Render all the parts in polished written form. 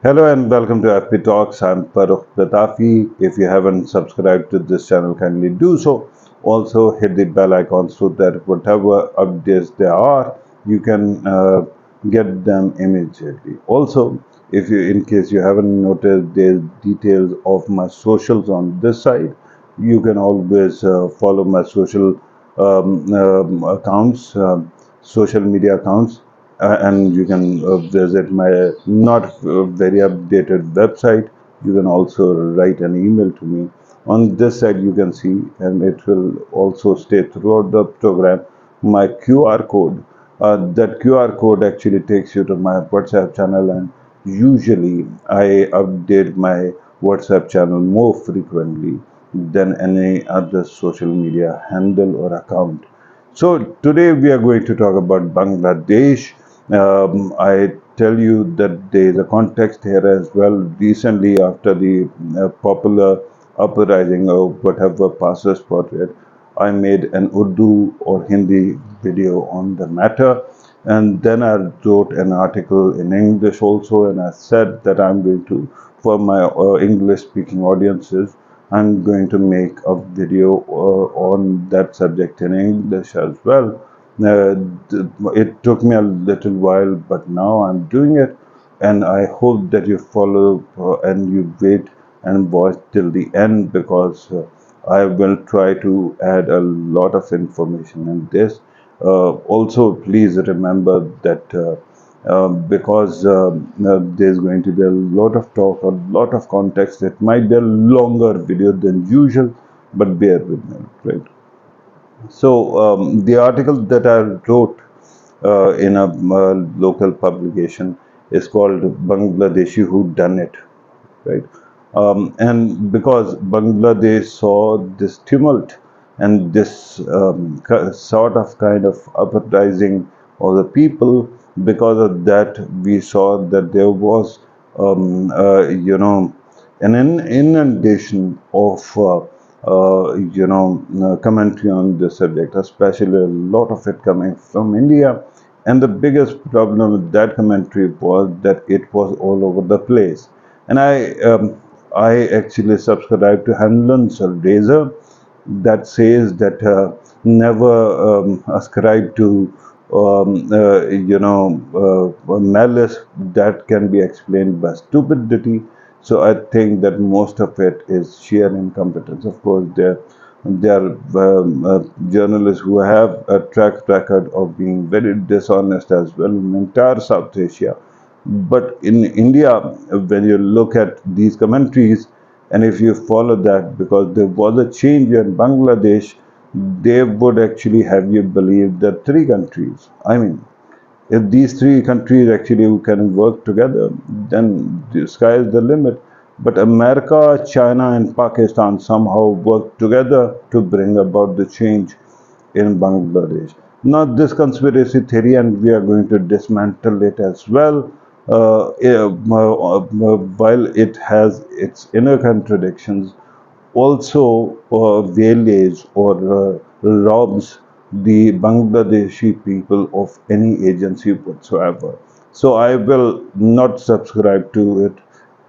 Hello and welcome to FP Talks. I'm Farooq Prathapi. If you haven't subscribed to this channel, kindly do so. Also, hit the bell icon so that whatever updates there are, you can get them immediately. Also, if you, in case you haven't noticed, there's details of my socials on this side. You can always follow my social accounts, social media accounts, and you can visit my not very updated website. You can also write an email to me. On this side, you can see, and it will also stay throughout the program, my QR code. That QR code actually takes you to my WhatsApp channel, and usually I update my WhatsApp channel more frequently than any other social media handle or account. So today we are going to talk about Bangladesh. I tell you that there is a context here as well. Recently, after the popular uprising or whatever passes for it, I made an Urdu or Hindi video on the matter, and then I wrote an article in English also, and I said that I'm going to, for my English-speaking audiences, I'm going to make a video on that subject in English as well. Uh, it took me a little while, but now I'm doing it, and I hope that you follow and you wait and watch till the end because I will try to add a lot of information in this. Also, please remember that because there's going to be a lot of talk, a lot of context. It might be a longer video than usual, but bear with me, right? So the article that I wrote in a local publication is called Bangladeshi Who Done It, right? And because Bangladesh saw this tumult and this sort of kind of uprising of the people, because of that, we saw that there was, an inundation of, commentary on the subject, especially a lot of it coming from India. And the biggest problem with that commentary was that it was all over the place. And I actually subscribe to Hanlon's razor that says that never ascribe to malice that can be explained by stupidity. So I think that most of it is sheer incompetence. Of course, there are journalists who have a track record of being very dishonest as well in entire South Asia. But in India, when you look at these commentaries, and if you follow that, because there was a change in Bangladesh, they would actually have you believe that three countries. I mean, if these three countries actually can work together, then the sky is the limit. But America, China, and Pakistan somehow work together to bring about the change in Bangladesh. Now, this conspiracy theory, and we are going to dismantle it as well. While it has its inner contradictions, also waylays or robs the Bangladeshi people of any agency whatsoever. So I will not subscribe to it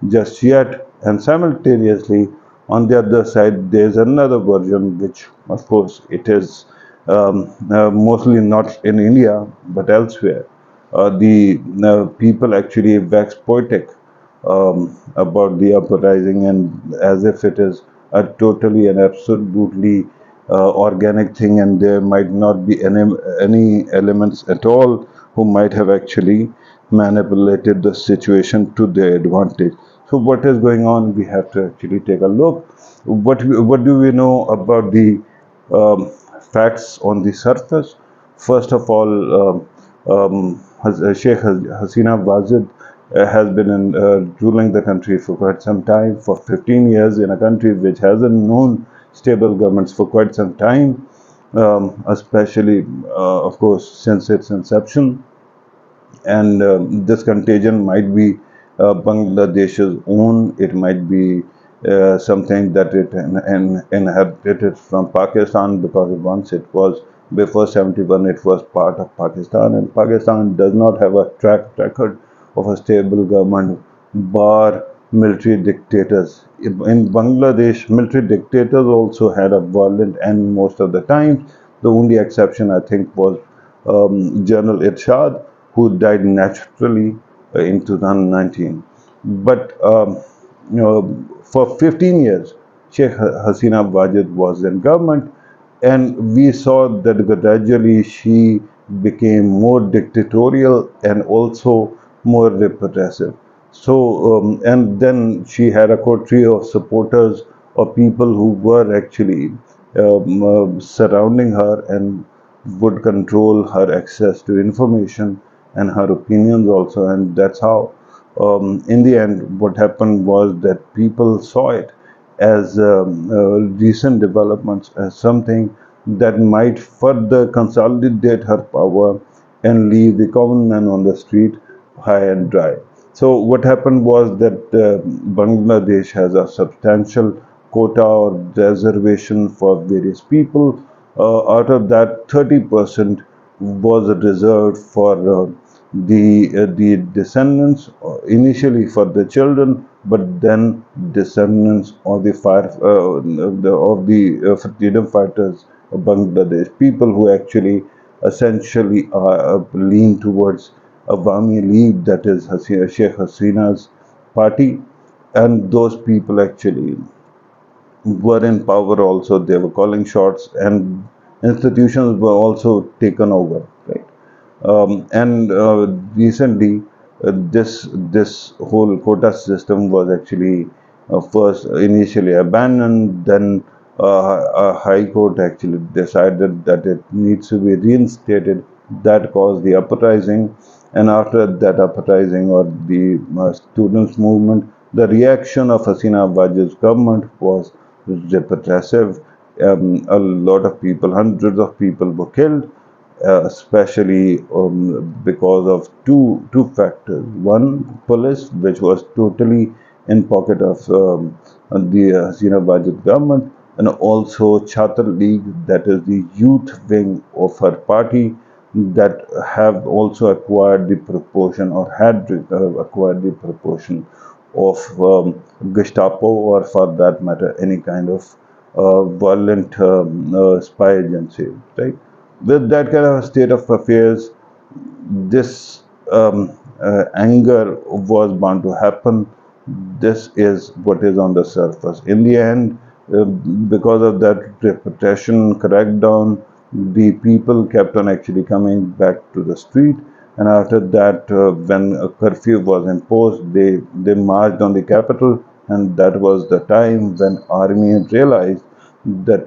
just yet. And simultaneously, on the other side, there's another version, which, of course, it is mostly not in India but elsewhere. The people actually wax poetic about the uprising, and as if it is a totally and absolutely organic thing, and there might not be any elements at all who might have actually manipulated the situation to their advantage. So what is going on? We have to actually take a look. What do we know about the facts on the surface? First of all, Sheikh Hasina has been ruling the country for quite some time, for 15 years, in a country which hasn't known stable governments for quite some time, especially, of course, since its inception. And this contagion might be Bangladesh's own. It might be something that it inherited from Pakistan, because once it was, before 71, it was part of Pakistan, and Pakistan does not have a track record of a stable government bar military dictators. In Bangladesh, military dictators also had a violent end most of the time. The only exception, I think, was General Irshad, who died naturally in 2019. But for 15 years, Sheikh Hasina Wajid was in government, and we saw that gradually she became more dictatorial and also more repressive. So, and then she had a coterie of supporters or people who were actually surrounding her and would control her access to information and her opinions also. And that's how, in the end, what happened was that people saw it as recent developments as something that might further consolidate her power and leave the common man on the street high and dry. So what happened was that Bangladesh has a substantial quota or reservation for various people. Out of that, 30% was reserved for the descendants, initially for the children, but then descendants of the freedom fighters of Bangladesh, people who actually essentially lean towards Awami League, that is Sheikh Hasina's party, and those people actually were in power also. They were calling shots, and institutions were also taken over, right? And recently, this whole quota system was actually first initially abandoned. Then a high court actually decided that it needs to be reinstated. That caused the uprising, and after that uprising or the students' movement, the reaction of Hasina Wajid's government was repressive. A lot of people, hundreds of people were killed, especially because of two factors. One, police, which was totally in pocket of the Hasina Wajid government, and also Chhatr League, that is the youth wing of her party, that have also acquired the proportion or had acquired the proportion of Gestapo, or for that matter, any kind of violent spy agency, right? With that kind of state of affairs, this anger was bound to happen. This is what is on the surface. In the end, because of that repression crackdown, the people kept on actually coming back to the street. And after that, when a curfew was imposed, they marched on the capital, and that was the time when army realized that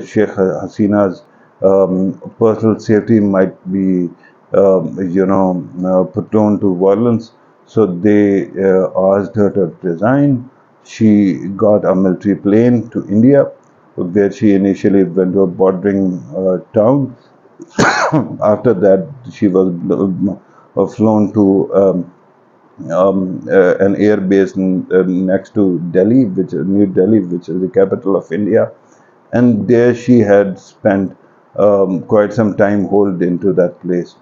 Sheikh Hasina's personal safety might be, prone to violence. So they asked her to resign. She got a military plane to India, where she initially went to a bordering town. After that, she was flown to an air base next to Delhi, which New Delhi, which is the capital of India, and there she had spent quite some time hold into that place.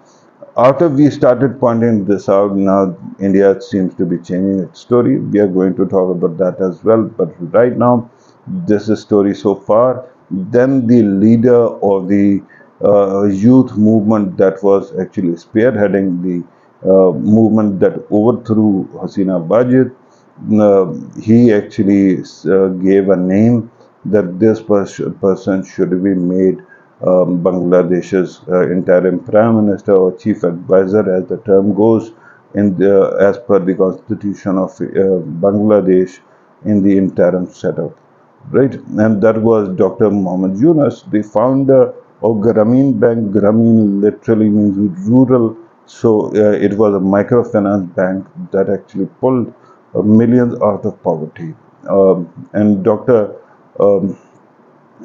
After we started pointing this out, now India seems to be changing its story. We are going to talk about that as well, but right now, this is story so far. Then the leader of the youth movement that was actually spearheading the movement that overthrew Hasina Wajid, he actually gave a name that this person should be made Bangladesh's interim prime minister or chief advisor, as the term goes, as per the constitution of Bangladesh, in the interim setup, right? And that was Dr. Mohammed Yunus, the founder of Grameen Bank. Grameen literally means rural, so it was a microfinance bank that actually pulled millions out of poverty. And Dr. Um,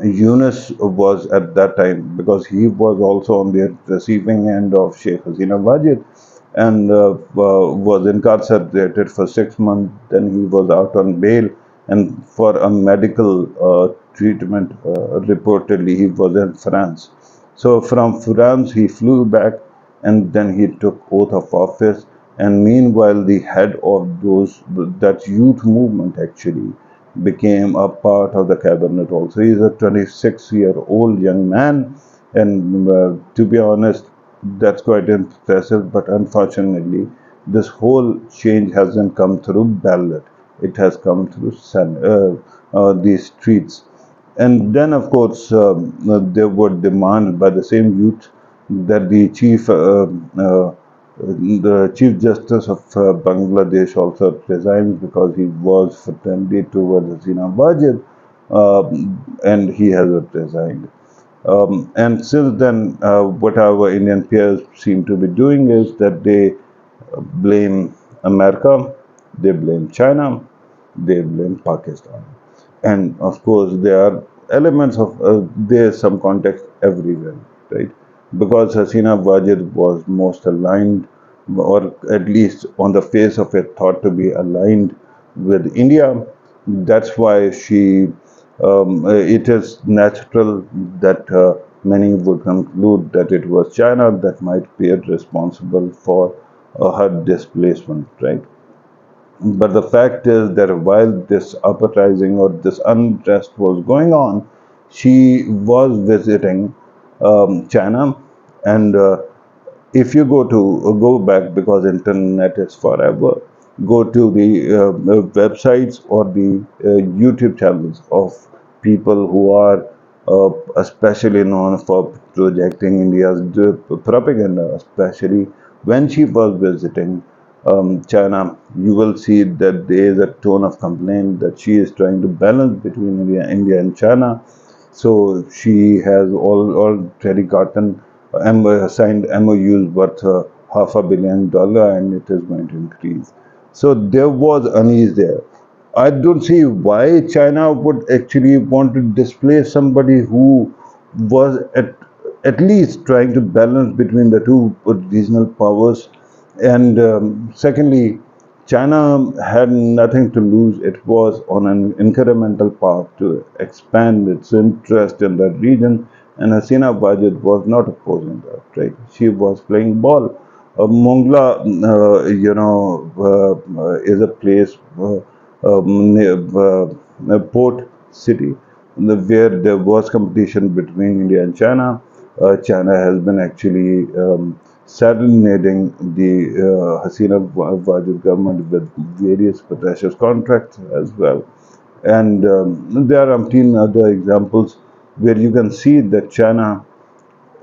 Yunus was at that time, because he was also on the receiving end of Sheikh Hasina Wajid, and was incarcerated for 6 months. Then he was out on bail, and for a medical treatment, reportedly he was in France. So from France he flew back, and then he took oath of office, And meanwhile, the head of that youth movement actually became a part of the cabinet also. He's a 26-year-old young man, and to be honest, that's quite impressive. But unfortunately, this whole change hasn't come through ballot. It has come through the streets. And then, of course, there were demands by the same youth that the Chief Justice of Bangladesh also resigned because he was friendly towards Hasina Wajid, and he has resigned. And since then, what our Indian peers seem to be doing is that they blame America, they blame China, they blame Pakistan. And of course, there are elements of, there's some context everywhere, right? Because Hasina Wajid was most aligned, or at least on the face of it, thought to be aligned with India. That's why it is natural that many would conclude that it was China that might be responsible for her displacement, right? But the fact is that while this uprising or this unrest was going on, she was visiting China, and if you go back, because internet is forever, go to the websites or the YouTube channels of people who are especially known for projecting India's propaganda, especially when she was visiting China, you will see that there is a tone of complaint that she is trying to balance between India and China. So she has already gotten signed MOUs worth $500 million, and it is going to increase. So there was unease there. I don't see why China would actually want to displace somebody who was at least trying to balance between the two regional powers. And secondly, China had nothing to lose. It was on an incremental path to expand its interest in that region, and Hasina Wajid was not opposing that, right? She was playing ball. Mongla, is a place near a port city where there was competition between India and China. China has been actually serenading the Hasina Wajid government with various precious contracts as well. And there are umpteen other examples where you can see that China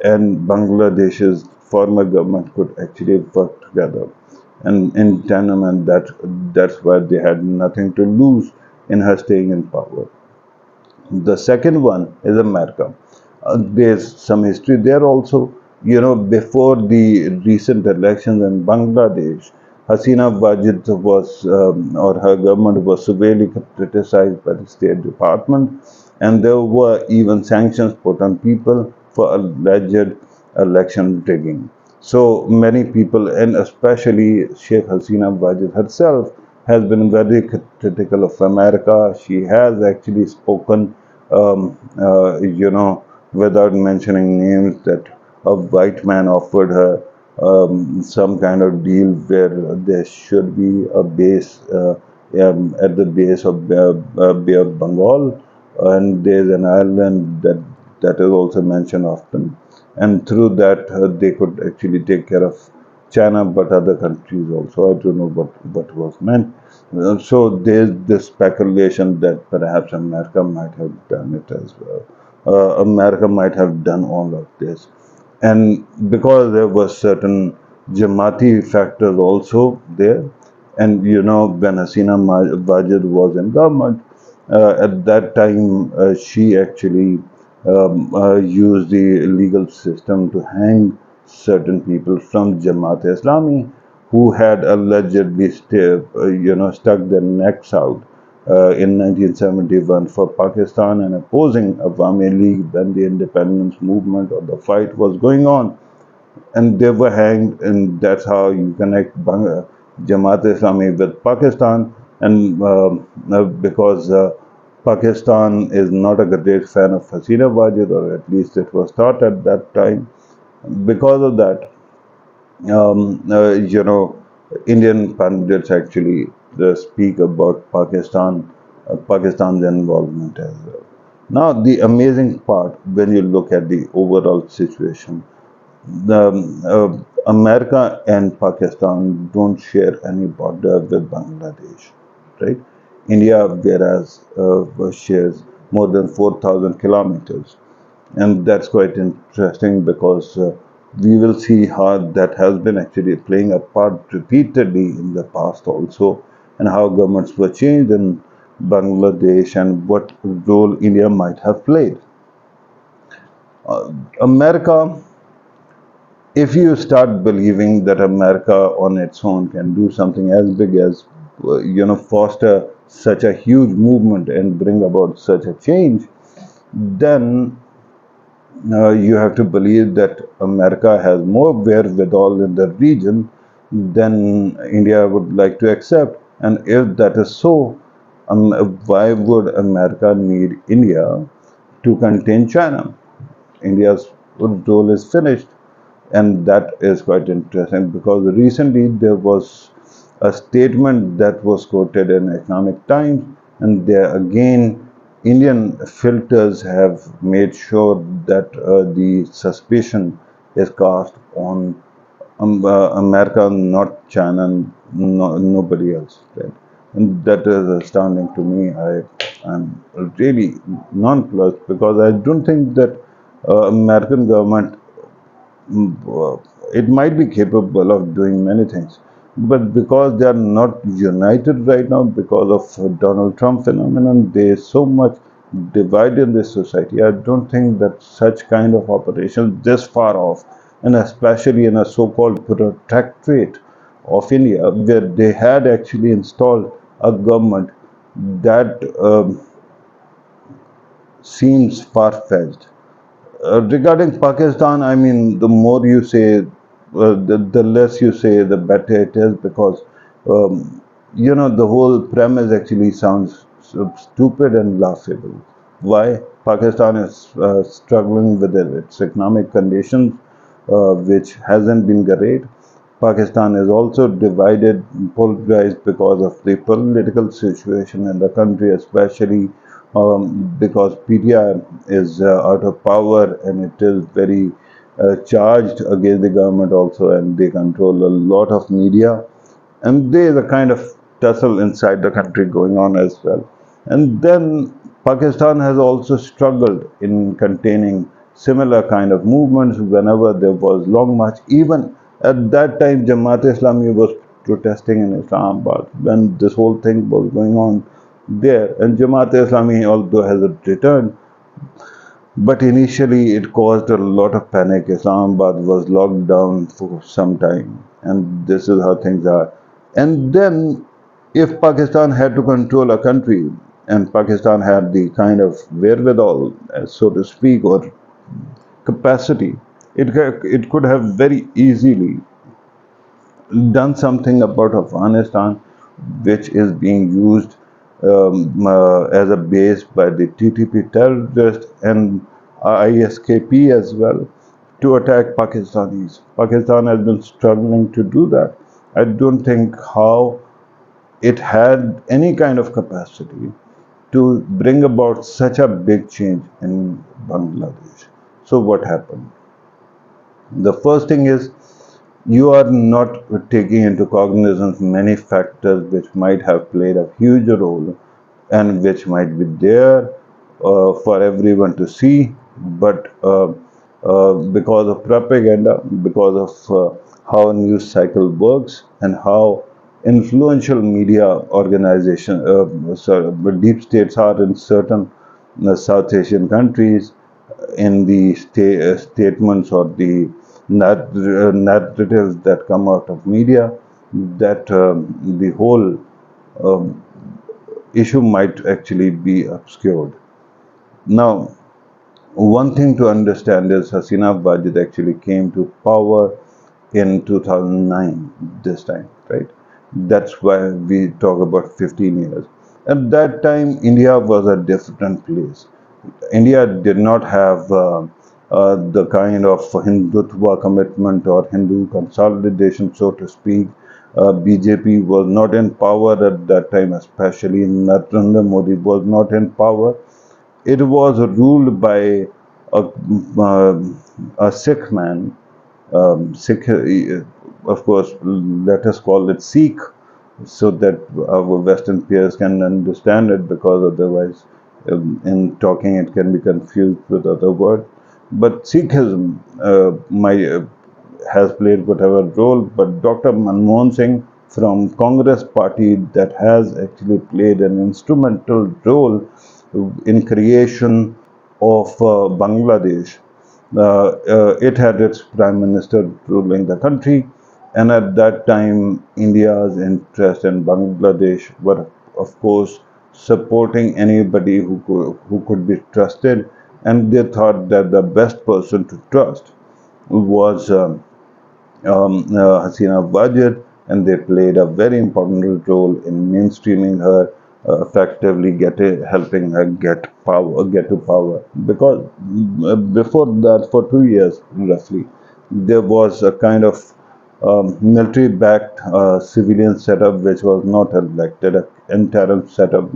and Bangladesh's former government could actually work together and in tandem, and that's why they had nothing to lose in her staying in power. The second one is America. There's some history there also. Before the recent elections in Bangladesh, Hasina Wajid or her government was severely criticized by the State Department, and there were even sanctions put on people for alleged election rigging. So many people, and especially Sheikh Hasina Wajid herself, has been very critical of America. She has actually spoken, without mentioning names, that a white man offered her some kind of deal where there should be a base at the base of Bay of Bengal, and there's an island that is also mentioned often. And through that, they could actually take care of China, but other countries also. I don't know what was meant. So there's this speculation that perhaps America might have done it as well. America might have done all of this. And because there were certain Jamaati factors also there, and when Hasina Wajid was in government, at that time she actually used the legal system to hang certain people from Jamaat Islami who had allegedly stuck their necks out in 1971 for Pakistan and opposing Awami League when the independence movement or the fight was going on, and they were hanged, and that's how you connect Jamaat Islami with Pakistan. And because Pakistan is not a great fan of Hasina Wajid, or at least it was thought at that time. Because of that, um, uh, you know, Indian pundits actually speak about Pakistan's involvement as well. Now, the amazing part when you look at the overall situation, the America and Pakistan don't share any border with Bangladesh, right? India, whereas shares more than 4,000 kilometers, and that's quite interesting because we will see how that has been actually playing a part repeatedly in the past also, and how governments were changed in Bangladesh and what role India might have played. America, if you start believing that America on its own can do something as big as, foster such a huge movement and bring about such a change, then you have to believe that America has more wherewithal in the region than India would like to accept. And if that is so, why would America need India to contain China? India's role is finished. And that is quite interesting because recently there was a statement that was quoted in Economic Times, and there again, Indian filters have made sure that the suspicion is cast on America, not China, and nobody else. Right? And that is astounding to me. I'm really nonplussed because I don't think that American government it might be capable of doing many things, but because they are not united right now because of Donald Trump phenomenon, they so much divided the society. I don't think that such kind of operations this far off, and especially in a so-called protectorate of India, where they had actually installed a government that seems far-fetched. Regarding Pakistan, I mean, the more you say, the less you say, the better it is because, the whole premise actually sounds so stupid and laughable. Why? Pakistan is struggling with its economic conditions, which hasn't been great. Pakistan is also divided, polarized because of the political situation in the country, especially because PTI is out of power and it is very charged against the government also, and they control a lot of media, and there is a kind of tussle inside the country going on as well. And then Pakistan has also struggled in containing similar kind of movements whenever there was long march. Even at that time, Jamaat Islami was protesting in Islamabad when this whole thing was going on there. And Jamaat Islami, although has returned, but initially, it caused a lot of panic. Islamabad was locked down for some time, and this is how things are. And then, if Pakistan had to control a country, and Pakistan had the kind of wherewithal, so to speak, or capacity, it could have very easily done something about Afghanistan, which is being used as a base by the TTP terrorists and ISKP as well to attack Pakistanis. Pakistan has been struggling to do that. I don't think how it had any kind of capacity to bring about such a big change in Bangladesh. So what happened? The first thing is you are not taking into cognizance many factors which might have played a huge role and which might be there for everyone to see, but because of propaganda, because of how a news cycle works, and how influential media organization, deep states are in certain South Asian countries, in the statements or the narratives that come out of media, that the whole um, issue might actually be obscured. Now, one thing to understand is Hasina Wajid actually came to power in 2009, this time, right? That's why we talk about 15 years. At that time, India was a different place. India did not have the kind of Hindutva commitment or Hindu consolidation, so to speak, BJP was not in power at that time, especially Narendra Modi was not in power. It was ruled by uh, a Sikh man, Sikh, of course, let us call it Sikh, so that our Western peers can understand it, because otherwise, in talking, it can be confused with other words. But Sikhism has played whatever role, but Dr. Manmohan Singh from Congress party that has actually played an instrumental role in creation of Bangladesh. It had its prime minister ruling the country, and at that time, India's interest in Bangladesh were, of course, supporting anybody who could be trusted, and they thought that the best person to trust was Hasina Wajid, and they played a very important role in mainstreaming her, effectively helping her get to power. Because before that, for 2 years roughly, there was a kind of military-backed civilian setup which was not elected, an interim setup,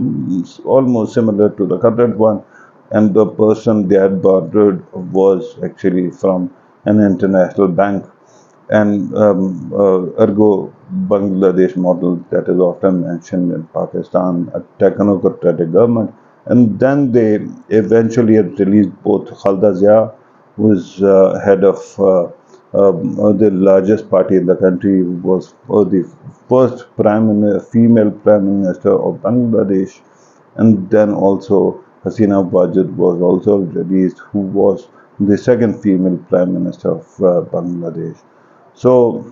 almost similar to the current one, and the person they had borrowed was actually from an international bank, and ergo Bangladesh model that is often mentioned in Pakistan, a technocratic government. And then they eventually had released both Khalda Zia, who is head of the largest party in the country, who was the first female prime minister of Bangladesh, and then also Hasina Wajid was also released, who was the second female prime minister of Bangladesh. So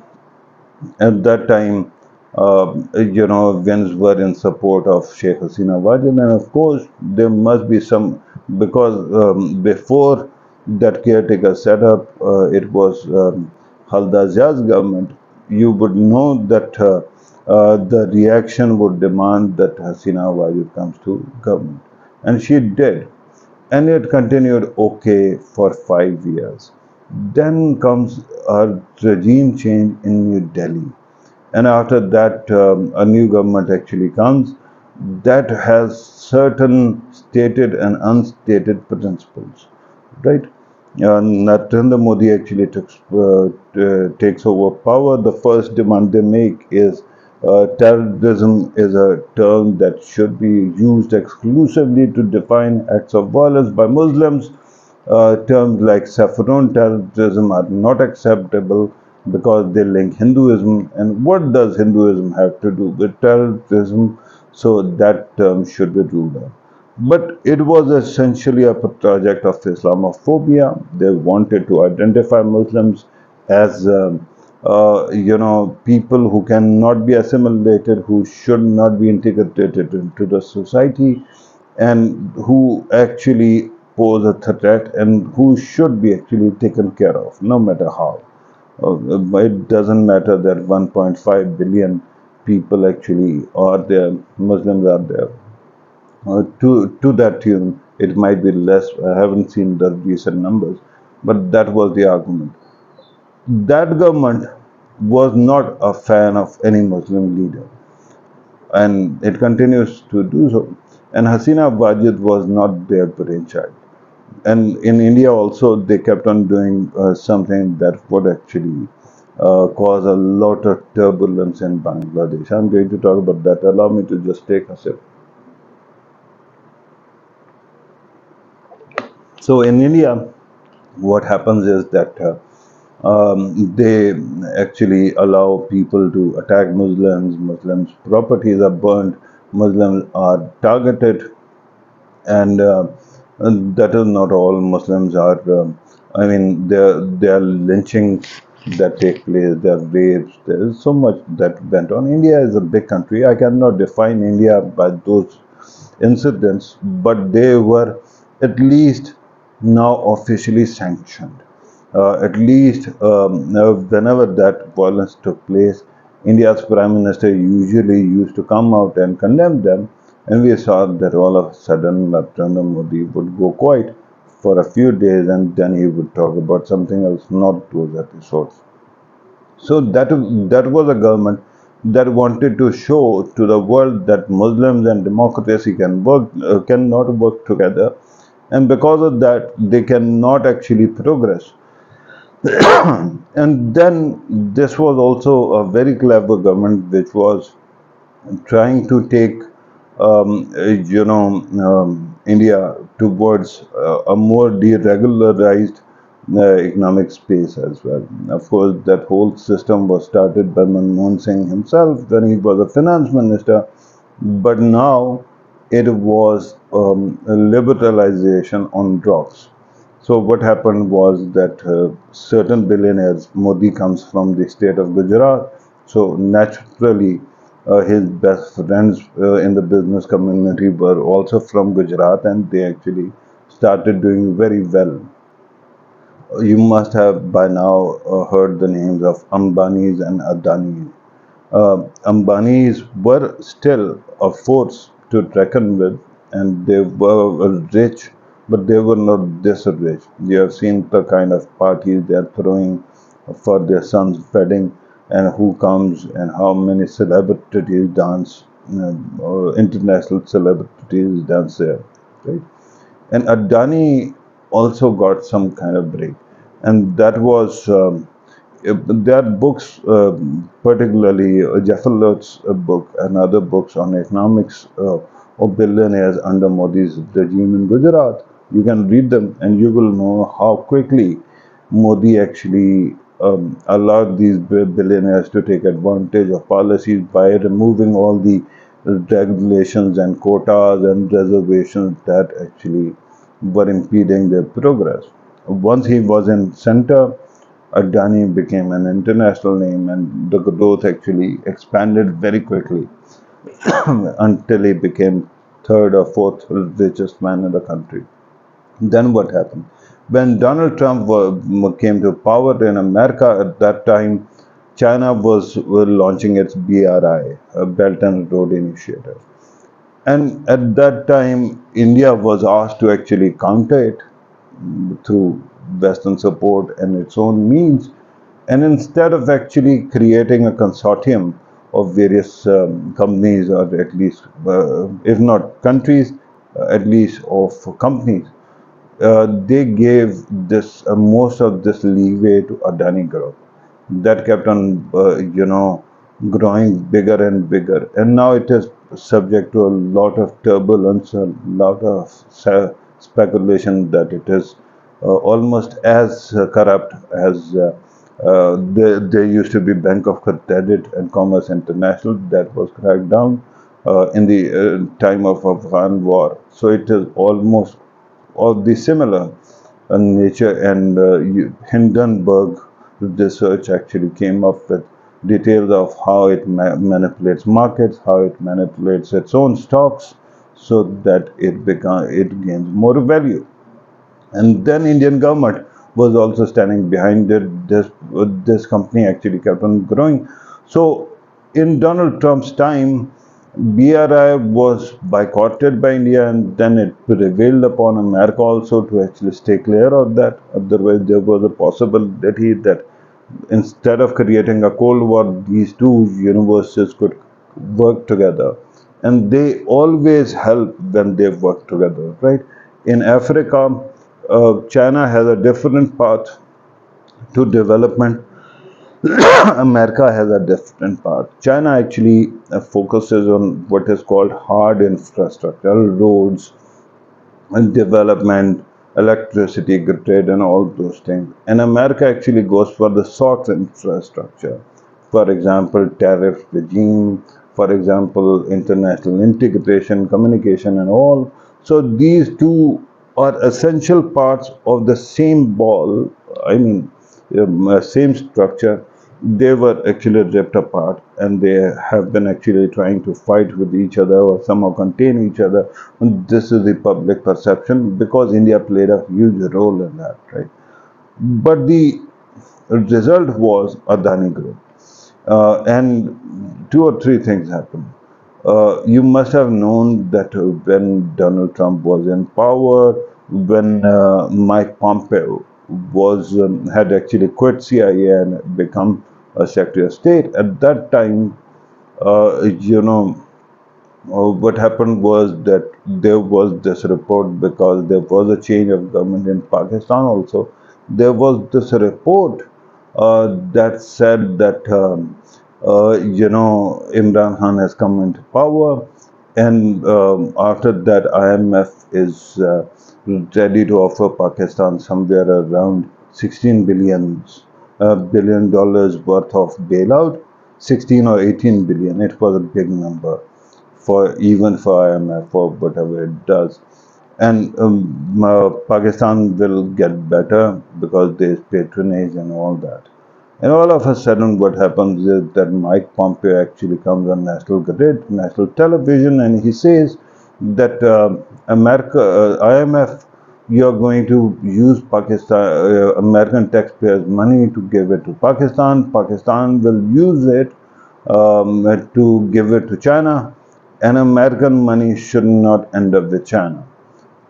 at that time, winds were in support of Sheikh Hasina Wajid, and of course there must be some, because before that caretaker setup, it was Halda Zia's government. You would know that the reaction would demand that Hasina Wajid comes to government, and she did, and it continued okay for 5 years. Then comes a regime change in New Delhi, and after that, a new government actually comes that has certain stated and unstated principles, right? Narendra Modi actually takes over power. The first demand they make is terrorism is a term that should be used exclusively to define acts of violence by Muslims. Terms like saffron terrorism are not acceptable because they link Hinduism. And what does Hinduism have to do with terrorism? So that term should be ruled out. But it was essentially a project of Islamophobia. They wanted to identify Muslims as, people who cannot be assimilated, who should not be integrated into the society, and who actually pose a threat, and who should be actually taken care of, no matter how. It doesn't matter that 1.5 billion people actually are there, Muslims are there. To that tune, it might be less. I haven't seen the recent numbers, but that was the argument. That government was not a fan of any Muslim leader, and it continues to do so. And Hasina Wajid was not their brainchild. And in India also, they kept on doing something that would actually cause a lot of turbulence in Bangladesh. I'm going to talk about that. Allow me to just take a sip. So in India, what happens is that they actually allow people to attack Muslims. Muslims' properties are burned. Muslims are targeted, and that is not all. Muslims are. There are lynchings that take place. There are rapes. There is so much that went on. India is a big country. I cannot define India by those incidents, but they were at least now officially sanctioned. At least whenever that violence took place, India's Prime Minister usually used to come out and condemn them, and we saw that all of a sudden Narendra Modi would go quiet for a few days, and then he would talk about something else, not those episodes. So that was a government that wanted to show to the world that Muslims and democracy cannot work together, and because of that, they cannot actually progress. And then this was also a very clever government which was trying to take India towards a more deregularized economic space as well. Of course, that whole system was started by Manmohan Singh himself when he was a finance minister, but now it was a liberalization on drugs. So what happened was that certain billionaires, Modi comes from the state of Gujarat, so naturally his best friends in the business community were also from Gujarat, and they actually started doing very well. You must have by now heard the names of Ambanis and Adani. Ambanis were still a force to reckon with, and they were rich, but they were not this rich. You have seen the kind of parties they are throwing for their son's wedding, and who comes, and how many celebrities dance, international celebrities dance there, right? And Adani also got some kind of break, and that was there are books, particularly Jaffelot's book and other books on economics of billionaires under Modi's regime in Gujarat. You can read them, and you will know how quickly Modi actually allowed these billionaires to take advantage of policies by removing all the regulations and quotas and reservations that actually were impeding their progress. Once he was in center, Adani became an international name, and the growth actually expanded very quickly until he became third or fourth richest man in the country. Then what happened? When Donald Trump came to power in America at that time, China was launching its BRI, Belt and Road Initiative. And at that time, India was asked to actually counter it through Western support and its own means. And instead of actually creating a consortium of various companies, or at least, if not countries, at least of companies, they gave this most of this leeway to Adani Group. That kept on, growing bigger and bigger, and now it is subject to a lot of turbulence, a lot of speculation that it is almost as corrupt as there used to be Bank of Credit and Commerce International that was cracked down in the time of Afghan war. So it is almost of the similar nature, and Hindenburg research actually came up with details of how it manipulates markets, how it manipulates its own stocks, so that it gains more value. And then Indian government was also standing behind it. This company actually kept on growing. So in Donald Trump's time, BRI was boycotted by India, and then it prevailed upon America also to actually stay clear of that. Otherwise, there was a possibility that instead of creating a Cold War, these two universes could work together. And they always help when they work together, right? In Africa, China has a different path to development. America has a different path. China actually focuses on what is called hard infrastructure, roads, and development, electricity grid, and all those things. And America actually goes for the soft infrastructure. For example, tariff regime, for example, international integration, communication, and all. So these two are essential parts of the same ball. I mean, same structure. They were actually ripped apart, and they have been actually trying to fight with each other or somehow contain each other. And this is the public perception because India played a huge role in that, right? But the result was Adani Group. And two or three things happened. You must have known that when Donald Trump was in power, when Mike Pompeo had actually quit CIA and become a Secretary of State, at that time You know, what happened was that there was this report because there was a change of government in Pakistan also. There was this report that said that Imran Khan has come into power, and after that IMF is ready to offer Pakistan somewhere around 16 billion dollars worth of bailout, 16 or 18 billion. It was a big number for even for IMF or whatever it does. And Pakistan will get better because there is patronage and all that. And all of a sudden, what happens is that Mike Pompeo actually comes on national grid, national television, and he says that IMF, you're going to use American taxpayers' money to give it to Pakistan. Pakistan will use it to give it to China, and American money should not end up with China.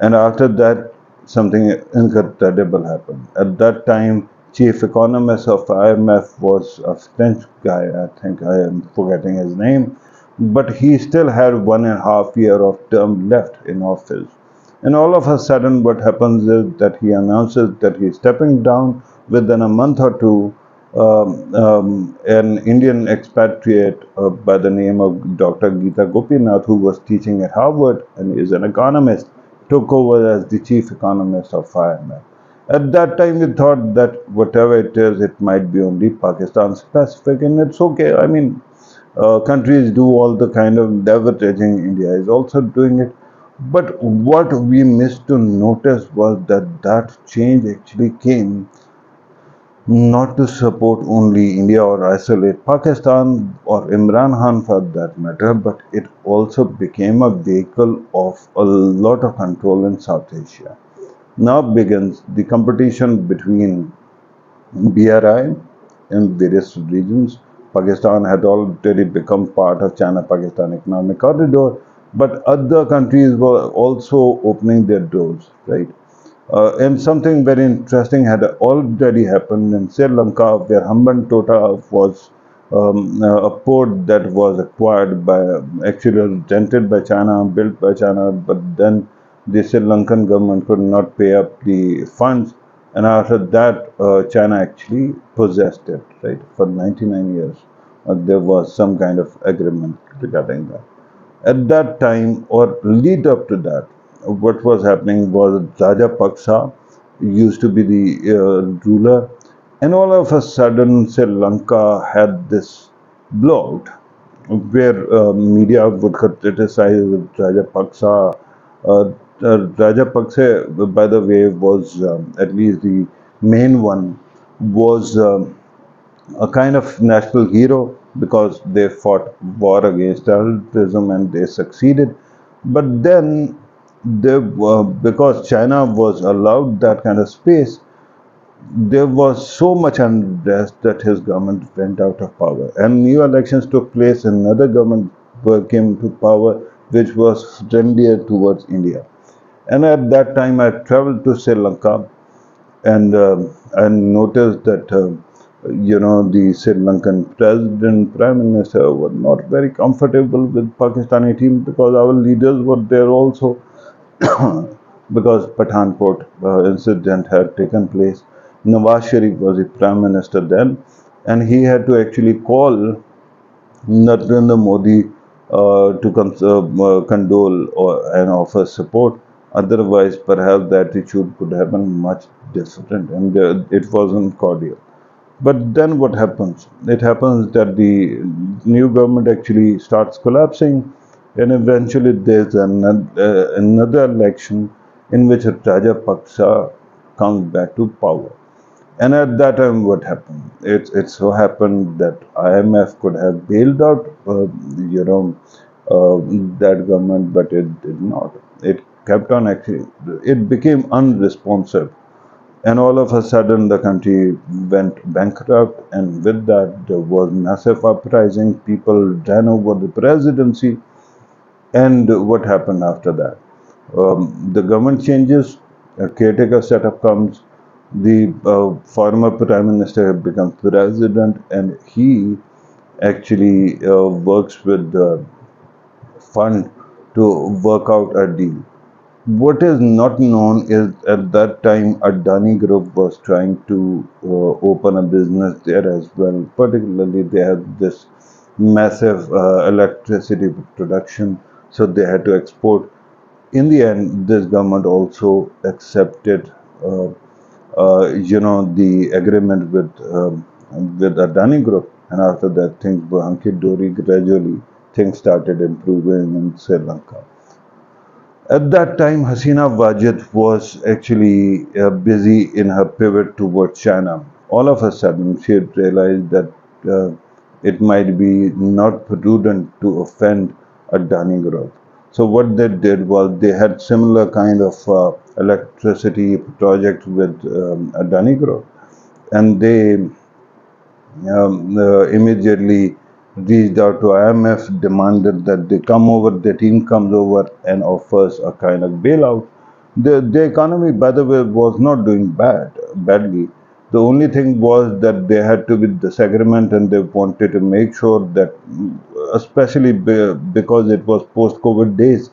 And after that, something incredible happened. At that time, chief economist of IMF was a French guy. I think I am forgetting his name, but he still had 1.5 year of term left in office. And all of a sudden, what happens is that he announces that he's stepping down. Within a month or two, an Indian expatriate by the name of Dr. Geeta Gopinath, who was teaching at Harvard and is an economist, took over as the chief economist of IMF. At that time, we thought that whatever it is, it might be only Pakistan specific, and it's okay. I mean, countries do all the kind of leveraging. India is also doing it. But what we missed to notice was that that change actually came not to support only India or isolate Pakistan or Imran Khan for that matter, but it also became a vehicle of a lot of control in South Asia. Now begins the competition between BRI in various regions. Pakistan had already become part of China-Pakistan Economic Corridor, but other countries were also opening their doors, right? And something very interesting had already happened in Sri Lanka, where Hambantota was a port that was acquired by, actually rented by China, built by China, but then the Sri Lankan government could not pay up the funds, and after that, China actually possessed it, right, for 99 years. There was some kind of agreement regarding that. At that time or lead up to that, what was happening was Rajapaksa used to be the ruler, and all of a sudden Sri Lanka had this blog where media would criticize Rajapaksa. Rajapaksa, by the way, was at least the main one, was a kind of national hero because they fought war against terrorism and they succeeded. But then, because China was allowed that kind of space, there was so much unrest that his government went out of power. And new elections took place, and another government came to power which was friendlier towards India. And at that time, I traveled to Sri Lanka and noticed that the Sri Lankan president, prime minister were not very comfortable with Pakistani team because our leaders were there also because Pathankot incident had taken place. Nawaz Sharif was the prime minister then, and he had to actually call Narendra Modi to condole and offer support. Otherwise, perhaps the attitude could have been much different, and it wasn't cordial. But then what happens? It happens that the new government actually starts collapsing, and eventually there's another election in which Rajapaksa comes back to power. And at that time, what happened? It so happened that IMF could have bailed out, that government, but it did not. It kept on actually. It became unresponsive, and all of a sudden, the country went bankrupt, and with that, there was massive uprising. People ran over the presidency, and what happened after that? The government changes, a caretaker setup comes, the former prime minister becomes president, and he actually works with the fund to work out a deal. What is not known is at that time Adani Group was trying to open a business there as well. Particularly, they had this massive electricity production, so they had to export. In the end, this government also accepted, the agreement with Adani Group, and after that, things were hunky dory. Gradually, things started improving in Sri Lanka. At that time, Hasina Wajid was actually busy in her pivot towards China. All of a sudden, she had realized that uh, it might be not prudent to offend Adani Group. So what they did was they had similar kind of electricity project with Adani Group, and they immediately reached out to IMF, demanded that they come over, the team comes over and offers a kind of bailout. The economy, by the way, was not doing badly. The only thing was that they had to be disagreement and they wanted to make sure that, especially because it was post-COVID days,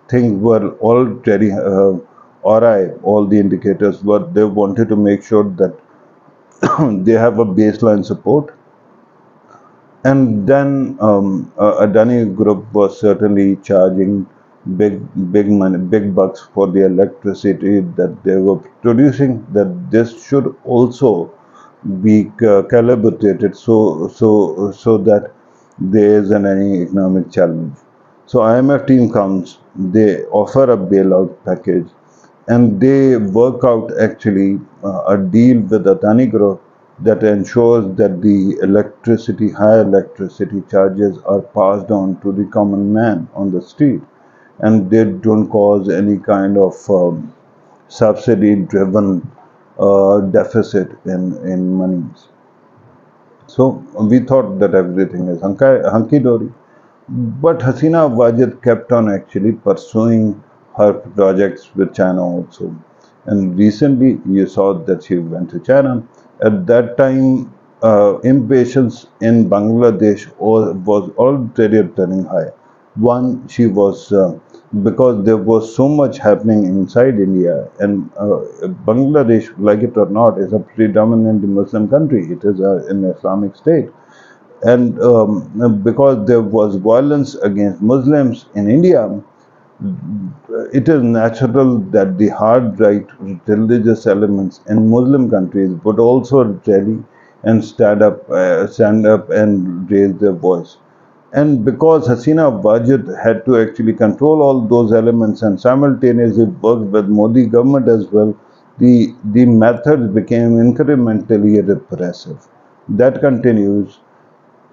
things were already alright. All the indicators were, they wanted to make sure that they have a baseline support. And then Adani Group was certainly charging big, big money, big bucks for the electricity that they were producing. That this should also be calibrated so that there isn't any economic challenge. So IMF team comes, they offer a bailout package, and they work out actually a deal with Adani Group that ensures that the high electricity charges are passed on to the common man on the street, and they don't cause any kind of subsidy-driven deficit in monies. So we thought that everything is hunky dory. But Hasina Wajid kept on actually pursuing her projects with China also. And recently you saw that she went to China. At that time, impatience in Bangladesh was already turning high. One, she was, because there was so much happening inside India, and Bangladesh, like it or not, is a predominantly Muslim country. It is an Islamic state, and because there was violence against Muslims in India, it is natural that the hard right religious elements in Muslim countries would also rally and stand up and raise their voice. And because Hasina Wajid had to actually control all those elements and simultaneously work with Modi government as well, the methods became incrementally repressive. That continues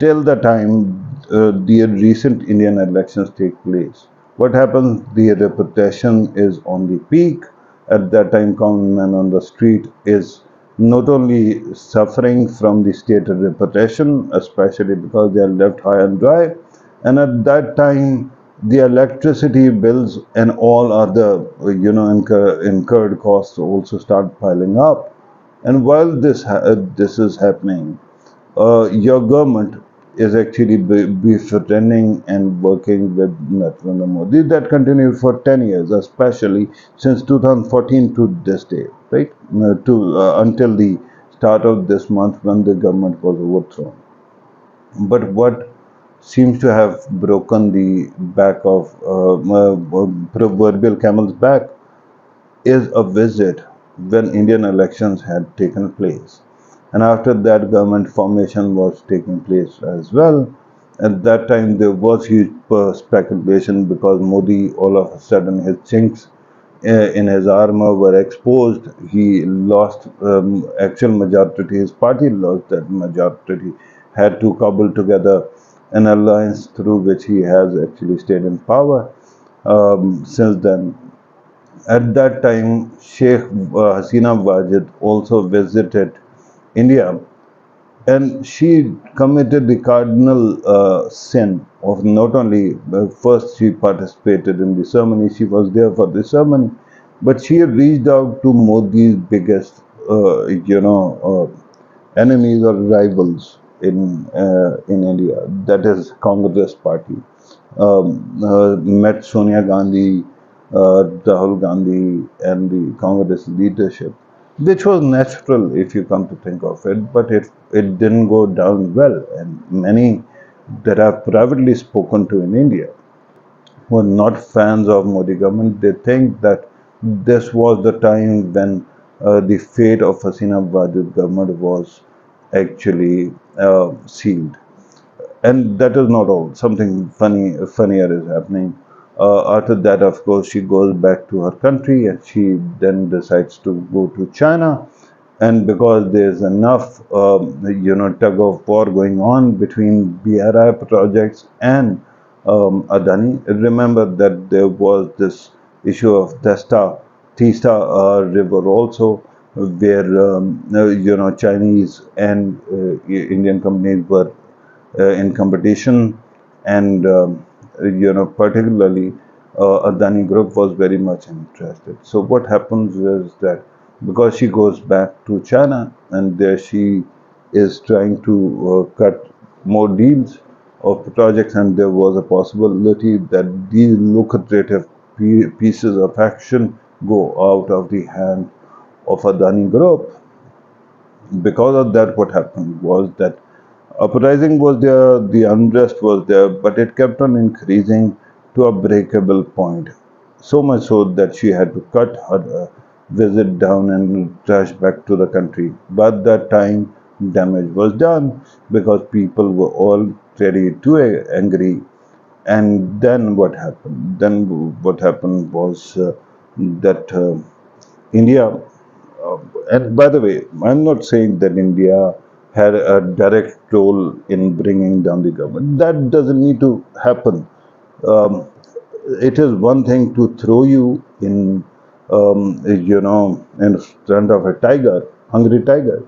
till the time the recent Indian elections take place. What happens? The reputation is on the peak. At that time, common man on the street is not only suffering from the state reputation, especially because they are left high and dry, and at that time, the electricity bills and all other, incurred costs also start piling up. And while this is happening, your government is actually befriending and working with Narendra Modi. That continued for 10 years, especially since 2014 to this day, right? To Until the start of this month when the government was overthrown. But what seems to have broken the back of proverbial camel's back is a visit when Indian elections had taken place. And after that, government formation was taking place as well. At that time, there was huge speculation because Modi, all of a sudden, his chinks in his armor were exposed. He lost actual majority. His party lost that majority. Had to cobble together an alliance through which he has actually stayed in power since then. At that time, Sheikh Hasina Wajid also visited India, and she committed the cardinal sin of not only first she participated in the ceremony, she was there for the ceremony, but she reached out to Modi's biggest, enemies or rivals. in India, that is Congress party, met Sonia Gandhi, Rahul Gandhi, and the Congress leadership, which was natural if you come to think of it, but it didn't go down well. And many that I've privately spoken to in India who are not fans of Modi government, they think that this was the time when the fate of Hasina Wajid government was actually sealed. And that is not all. Something funnier is happening. After that, of course, she goes back to her country and she then decides to go to China. And because there's enough, tug of war going on between BRI projects and Adani. Remember that there was this issue of Tista River also, where Chinese and Indian companies were in competition, and particularly Adani Group was very much interested. So what happens is that because she goes back to China and there she is trying to cut more deals of projects, and there was a possibility that these lucrative pieces of action go out of the hand of Adani Group. Because of that, what happened was that uprising was there, the unrest was there, but it kept on increasing to a breakable point. So much so that she had to cut her visit down and rush back to the country. But that time, damage was done because people were already too angry. And then what happened? Then what happened was that India, and by the way, I'm not saying that India had a direct role in bringing down the government. That doesn't need to happen. Um, it is one thing to throw you in front of a tiger, hungry tiger,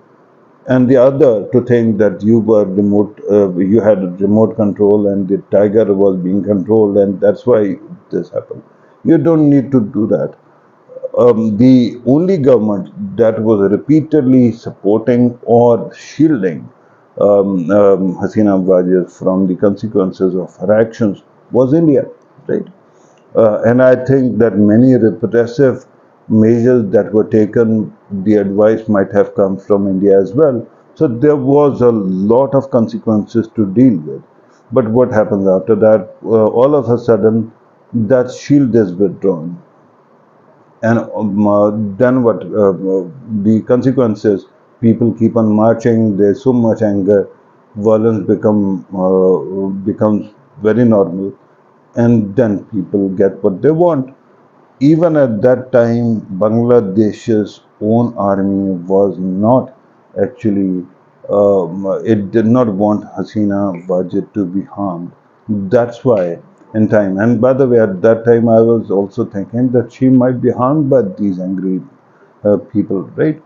and the other to think that you had remote control, and the tiger was being controlled, and that's why this happened. You don't need to do that. The only government that was repeatedly supporting or shielding Hasina Wajid from the consequences of her actions was India, right? And I think that many repressive measures that were taken, the advice might have come from India as well. So there was a lot of consequences to deal with. But what happens after that? All of a sudden, that shield is withdrawn, and then what the consequences, people keep on marching, there's so much anger, violence becomes very normal, and then people get what they want. Even at that time, Bangladesh's own army was not actually, it did not want Hasina Wajid to be harmed. That's why, in time, and by the way, at that time, I was also thinking that she might be harmed by these angry people, right?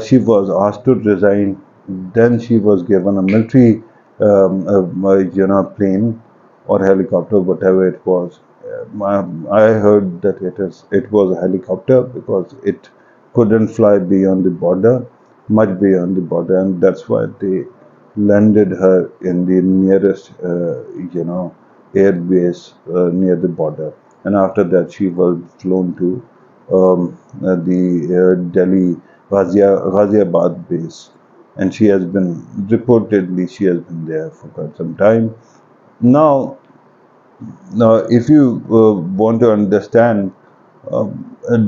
She was asked to resign. Then she was given a military, plane or helicopter, whatever it was. I heard that it was a helicopter because it couldn't fly beyond the border, much beyond the border, and that's why they landed her in the nearest, air base near the border. And after that, she was flown to the Delhi Ghaziabad base, and she has been there for quite some time. Now, if you want to understand,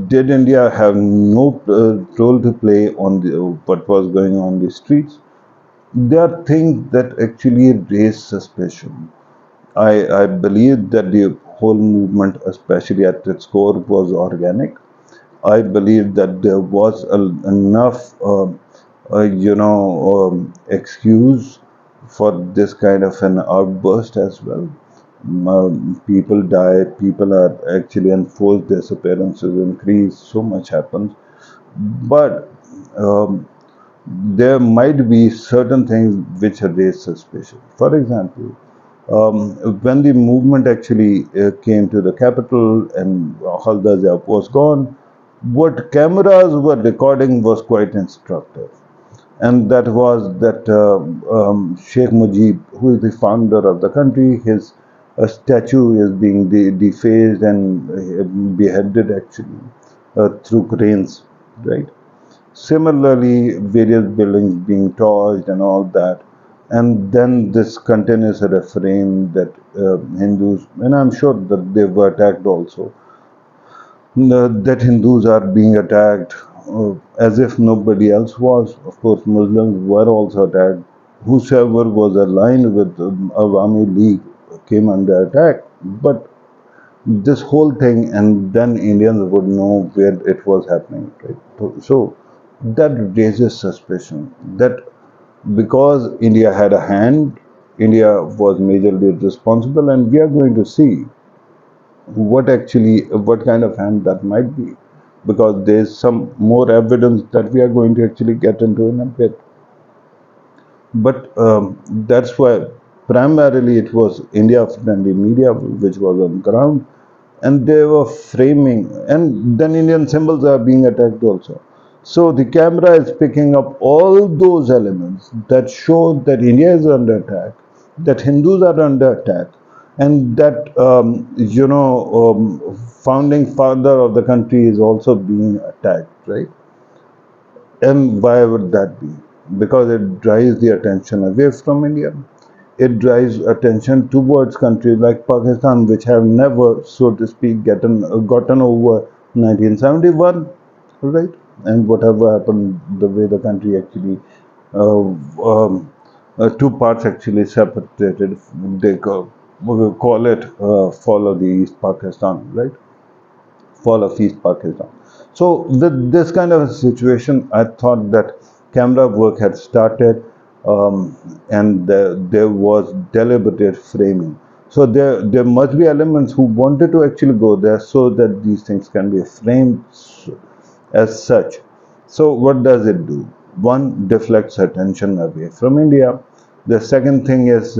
did India have no role to play on what was going on the streets? There are things that actually raise suspicion. I believe that the whole movement, especially at its core, was organic. I believe that there was enough, excuse for this kind of an outburst as well. People die, people are actually enforced disappearances increase, so much happens. But um, there might be certain things which raise suspicion. For example, when the movement actually came to the capital and Halda was gone, what cameras were recording was quite instructive. and that was that Sheikh Mujib, who is the founder of the country, his statue is being defaced and beheaded actually through cranes, right? Similarly, various buildings being torched and all that. And then this continuous refrain that Hindus, and I'm sure that they were attacked also, that Hindus are being attacked as if nobody else was. Of course, Muslims were also attacked. Whosoever was aligned with Awami League came under attack. But this whole thing, and then Indians would know where it was happening. Right? So that raises suspicion that because India had a hand, India was majorly responsible, and we are going to see what kind of hand that might be, because there's some more evidence that we are going to actually get into in a bit. But that's why primarily it was India friendly media which was on ground, and they were framing, and then Indian symbols are being attacked also. So the camera is picking up all those elements that show that India is under attack, that Hindus are under attack, and that founding father of the country is also being attacked, right? And why would that be? Because it drives the attention away from India. It drives attention towards countries like Pakistan, which have never, so to speak, gotten over 1971, right? And whatever happened, the way the country actually, uh, two parts actually separated, we will call it fall of the East Pakistan, right? Fall of East Pakistan. So with this kind of a situation, I thought that camera work had started, and there was deliberate framing. So there must be elements who wanted to actually go there so that these things can be framed as such. So what does it do? One, deflects attention away from India. The second thing is,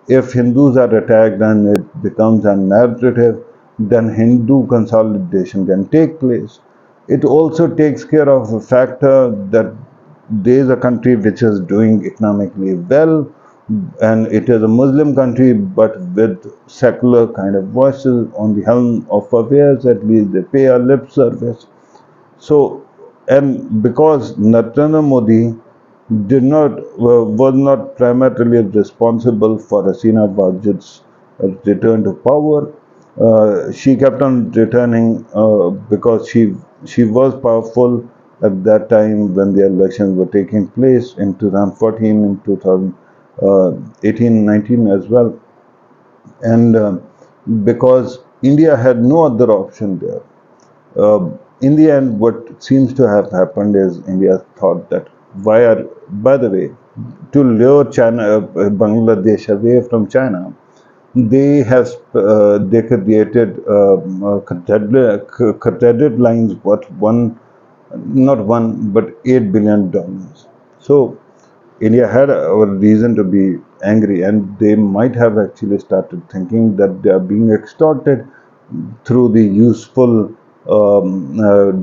if Hindus are attacked and it becomes a narrative, then Hindu consolidation can take place. It also takes care of the factor that there is a country which is doing economically well, and it is a Muslim country, but with secular kind of voices on the helm of affairs. At least they pay a lip service. So, and because Narendra Modi was not primarily responsible for Hasina Wajid's return to power, she kept on returning because she was powerful at that time when the elections were taking place in 2014, in 2018, 19 as well, and because India had no other option there. In the end, what seems to have happened is India thought that by the way, to lure China, Bangladesh away from China, they created credit lines worth not one, but $8 billion. So India had a reason to be angry, and they might have actually started thinking that they are being extorted through the useful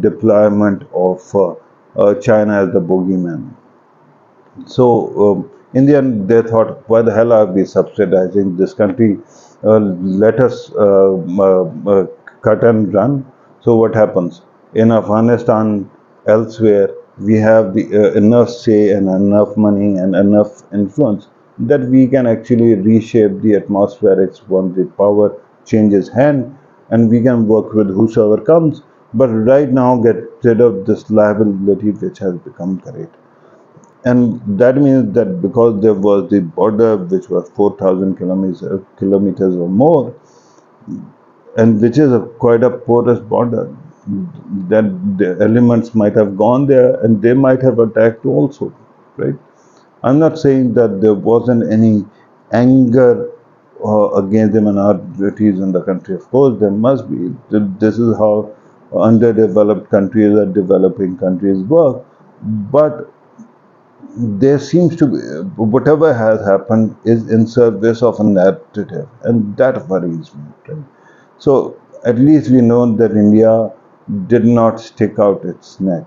deployment of China as the bogeyman. So in the end, they thought, why the hell are we subsidizing this country? Let us cut and run. So what happens? In Afghanistan, elsewhere, we have the enough say and enough money and enough influence that we can actually reshape the atmospherics once the power changes hand, and we can work with whosoever comes. But right now, get rid of this liability which has become great. And that means that because there was the border which was 4,000 kilometers or more, and which is quite a porous border, that the elements might have gone there and they might have attacked also, right? I'm not saying that there wasn't any anger against the minorities in the country. Of course, there must be. This is how underdeveloped countries or developing countries work. But there seems to be, whatever has happened is in service of a narrative, and that worries me, right? So at least we know that India did not stick out its neck.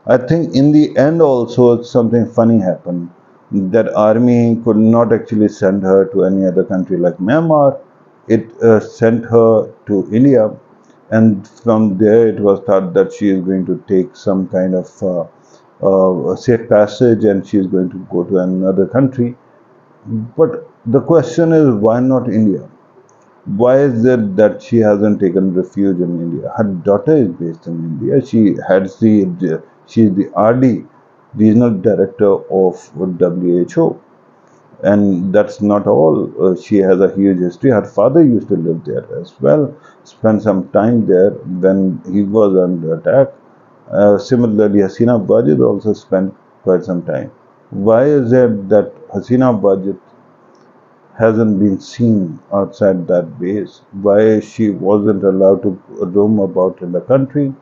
I think in the end also something funny happened. That army could not actually send her to any other country like Myanmar. It sent her to India, and from there it was thought that she is going to take some kind of safe passage and she is going to go to another country. But the question is, why not India? Why is it that she hasn't taken refuge in India? Her daughter is based in India. She is the RD, regional director of WHO, and that's not all. She has a huge history. Her father used to live there as well. Spent some time there when he was under attack. Similarly, Hasina Wajid also spent quite some time. Why is it that Hasina Wajid hasn't been seen outside that base, why she wasn't allowed to roam about in the country,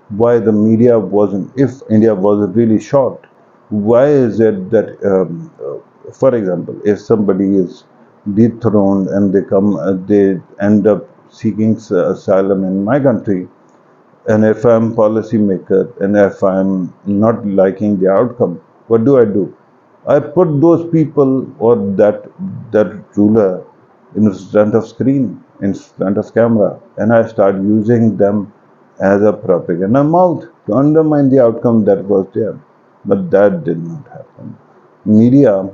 why the media wasn't, if India was really shocked, why is it that, for example, if somebody is dethroned and they end up seeking asylum in my country, and if I'm policymaker and if I'm not liking the outcome, what do? I put those people or that ruler in front of screen, in front of camera, and I start using them as a propaganda mouth to undermine the outcome that was there. But that did not happen. Media,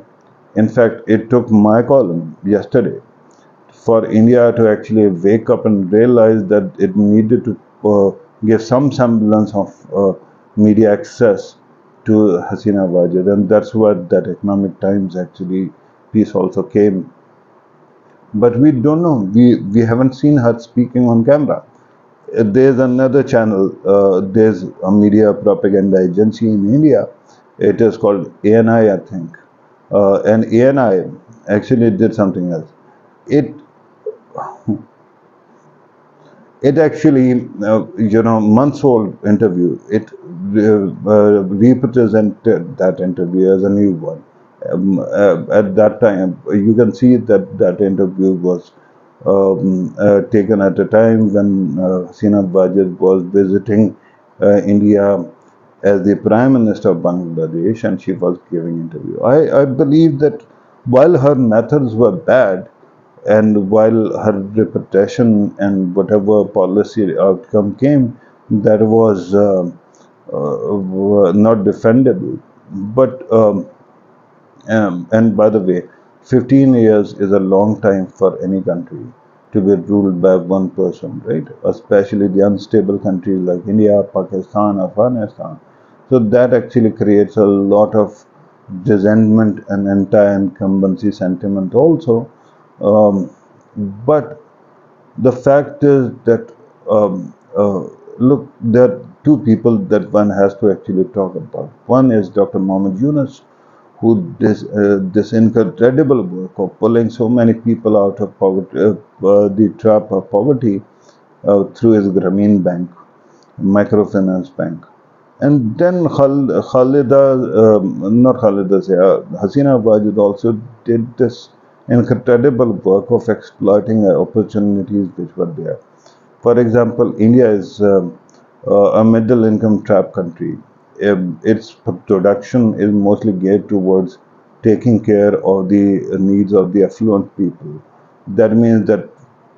in fact, it took my column yesterday for India to actually wake up and realize that it needed to give some semblance of media access to Hasina Wajid, and that's what that Economic Times actually piece also came. But we don't know. We haven't seen her speaking on camera. There's another channel. There's a media propaganda agency in India. It is called ANI, I think. And ANI actually did something else. It it actually, months old interview, it represented that interview as a new one. At that time, you can see that that interview was taken at a time when Hasina Wajid was visiting India as the Prime Minister of Bangladesh, and she was giving interview. I believe that while her methods were bad, and while her reputation and whatever policy outcome came, that was not defendable. But and by the way, 15 years is a long time for any country to be ruled by one person, right? Especially the unstable countries like India, Pakistan, Afghanistan. So that actually creates a lot of resentment and anti-incumbency sentiment also. Um, but the fact is that, look, there are two people that one has to actually talk about. One is Dr. Mohammed Yunus, who did this incredible work of pulling so many people out of poverty, the trap of poverty, through his Grameen Bank, microfinance bank. And then not Khalida, Hasina Wajid also did this incredible work of exploiting opportunities which were there. For example, India is a middle income trap country. Its production is mostly geared towards taking care of the needs of the affluent people. That means that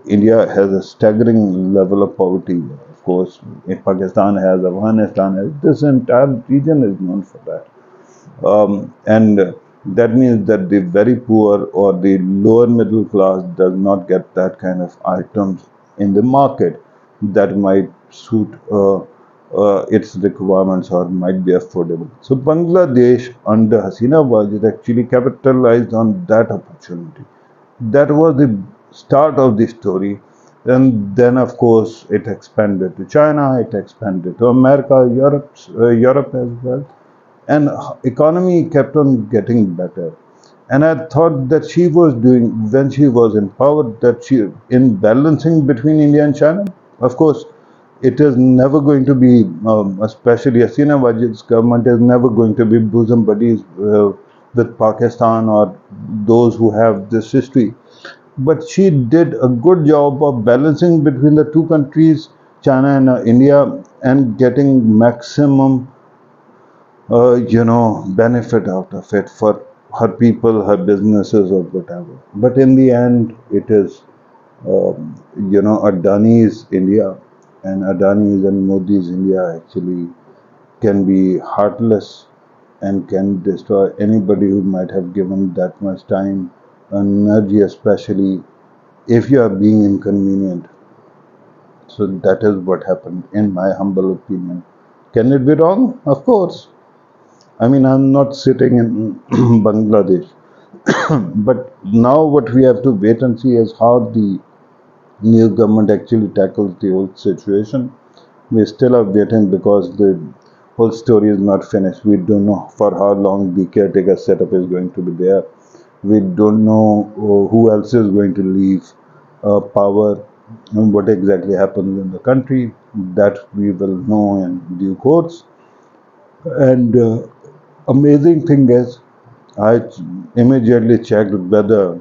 India has a staggering level of poverty. Of course, Pakistan has, Afghanistan has, this entire region is known for that. And that means that the very poor or the lower middle class does not get that kind of items in the market that might suit its requirements or might be affordable. So Bangladesh under Hasina Wajid actually capitalized on that opportunity. That was the start of the story. And then, of course, it expanded to China, it expanded to America, Europe as well, and economy kept on getting better. And I thought that she was doing, when she was in power, that she, in balancing between India and China, of course, it is never going to be, especially Hasina Wajid's government is never going to be bosom buddies with Pakistan or those who have this history. But she did a good job of balancing between the two countries, China and India, and getting maximum benefit out of it for her people, her businesses, or whatever. But in the end, it is, Adani's India, and Adani's and Modi's India actually can be heartless and can destroy anybody who might have given that much time and energy, especially if you are being inconvenient. So that is what happened, in my humble opinion. Can it be wrong? Of course. I mean, I'm not sitting in Bangladesh, but now what we have to wait and see is how the new government actually tackles the whole situation. We still are waiting because the whole story is not finished. We don't know for how long the caretaker setup is going to be there. We don't know who else is going to leave power and what exactly happens in the country. That we will know in due course. And amazing thing is, I immediately checked whether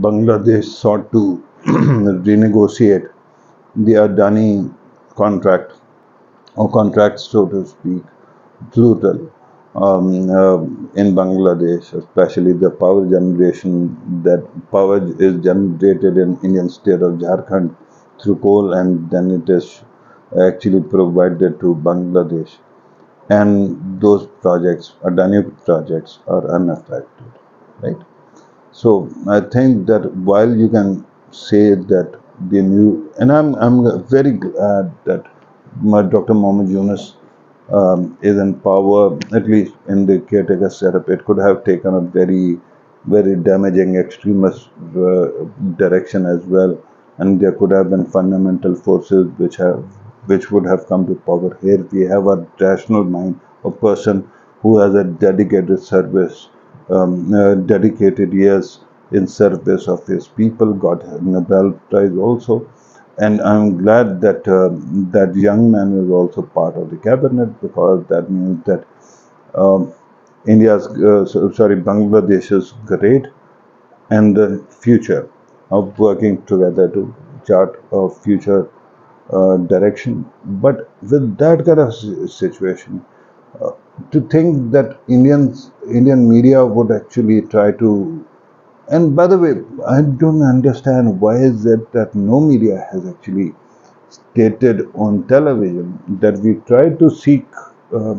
Bangladesh sought to renegotiate the Adani contract or contracts, so to speak, plural, in Bangladesh, especially the power generation. That power is generated in Indian state of Jharkhand through coal, and then it is actually provided to Bangladesh. And those projects, Adani projects, are unaffected, right? So I think that while you can say that the new, and I'm very glad that Dr. Mohammed Yunus is in power, at least in the caretaker setup. It could have taken a very damaging extremist direction as well, and there could have been fundamental forces which would have come to power. Here we have a rational mind, a person who has a dedicated service, dedicated years in service of his people, got a Nobel Prize also. And I'm glad that that young man is also part of the cabinet, because that means that um, Bangladesh's great and the future of working together to chart a future direction. But with that kind of situation, uh, to think that Indian media would actually try to, and by the way, I don't understand why is it that no media has actually stated on television that we tried to seek uh,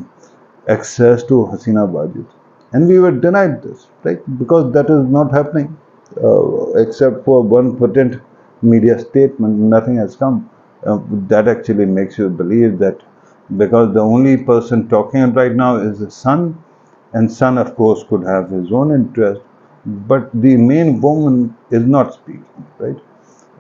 access to Hasina Wajid, and we were denied this, right? Because that is not happening, except for one potent media statement. Nothing has come. That actually makes you believe that because the only person talking right now is the son, and son, of course, could have his own interest, but the main woman is not speaking, right?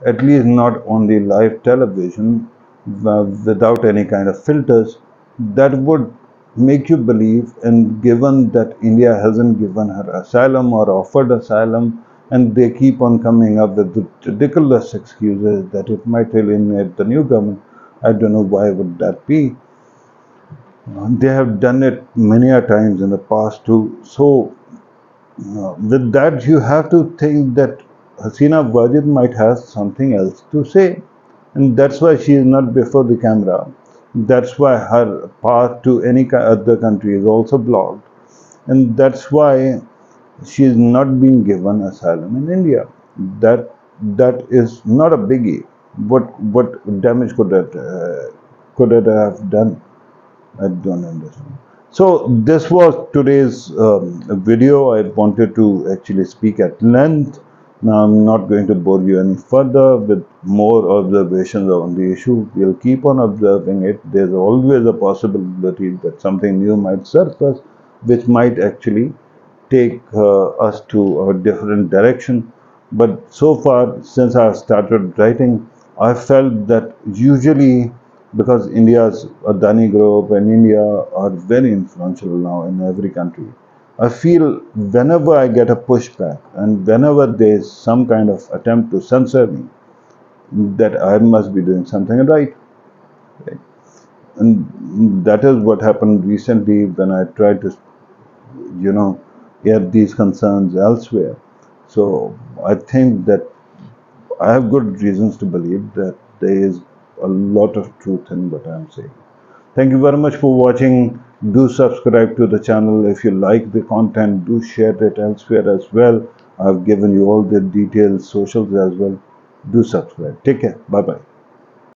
At least not on the live television, without any kind of filters. That would make you believe, and given that India hasn't given her asylum or offered asylum, and they keep on coming up with ridiculous excuses that it might alienate the new government. I don't know why would that be. They have done it many a times in the past too. So with that, you have to think that Hasina Wajid might have something else to say. And that's why she is not before the camera. That's why her path to any other country is also blocked. And that's why she is not being given asylum in India. That is not a biggie. What damage could it have done? I don't understand. So this was today's video. I wanted to actually speak at length. Now I'm not going to bore you any further with more observations on the issue. We'll keep on observing it. There's always a possibility that something new might surface, which might actually take us to a different direction. But so far, since I started writing, I felt that usually, because India's Adani Group and India are very influential now in every country, I feel whenever I get a pushback and whenever there is some kind of attempt to censor me, that I must be doing something right. Right? And that is what happened recently when I tried to, you know, air these concerns elsewhere. So I think that I have good reasons to believe that there is a lot of truth in what I'm saying. Thank you very much for watching. Do subscribe to the channel. If you like the content, do share it elsewhere as well. I've given you all the details, socials as well. Do subscribe. Take care. Bye bye.